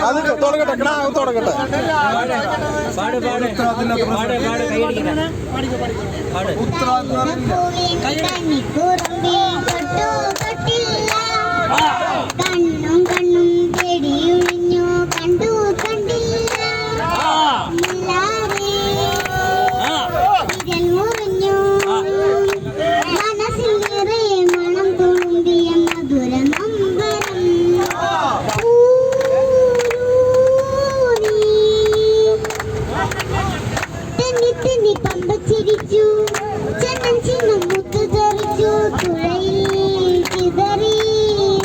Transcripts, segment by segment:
അത് തുടങ്ങട്ടെ, കിടാവ് തുടങ്ങട്ടെ. കണ്ണും കണ്ണും പേടിയൊഴിഞ്ഞു കണ്ടു കണ്ടില്ല മുറിഞ്ഞു മനസ്സിലേറെ മണം തുളുമ്പിയ മധുര നമ്പരം തെന്നി തെന്നി പമ്പ ചിരിച്ചു ചെന്നൻ ചിന്നം മുത്തു തെറിച്ചു തുഴയിൽ ചിതറി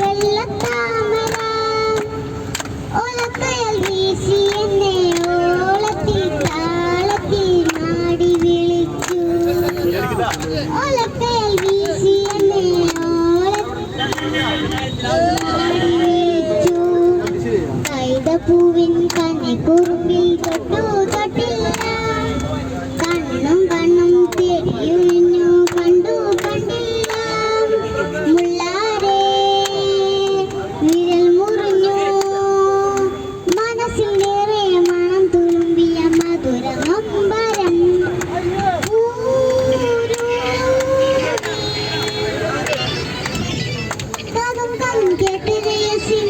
വെള്ളത്താമര ഓലക്കയൽ വീശി എന്നെ ഓളത്തിൽ താളത്തിൽ നാടി വിളിച്ചു ഓലക്കയൽ വീശി എന്നെ വിളിച്ചു കൈതപ്പൂവിൻ കണ്ണി കുറുമ്പിൽ തൊട്ടു തൊട്ടില്ല കണ്ണും കണ്ണും തേടിയൊഴിഞ്ഞു കണ്ടു കണ്ടില്ല മുള്ളാരെ വിരൽ മുറിഞ്ഞു മനസ്സിലേറെ മണം തുളുമ്പിയ മധുര നമ്പരം കാതും കണ്ണും കേട്ട് രസിച്ചു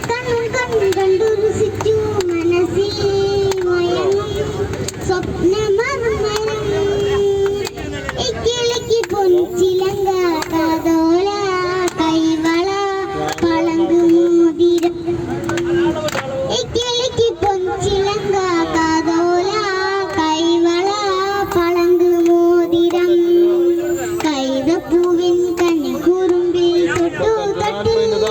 കണ്ണും കണ്ണും കണ്ടു രുസിച്ചു മനസ്സിൽ മയങ്ങും സ്വപ്നമർമ്മരം ഇക്കിളിക്ക് പൊൻചിലങ്ക കാതോല കൈവള പളങ്ക് മോതിരം ഇക്കിളിക്ക് പൊൻചിലങ്ക കാതോല കൈവള പളങ്ക് മോതിരം കൈതപ്പൂവിൻ കണ്ണി കുറുമ്പിൽ തൊട്ടു തൊട്ടില്ല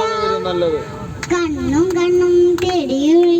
കണ്ണും കണ്ണും തേടിയുള്ള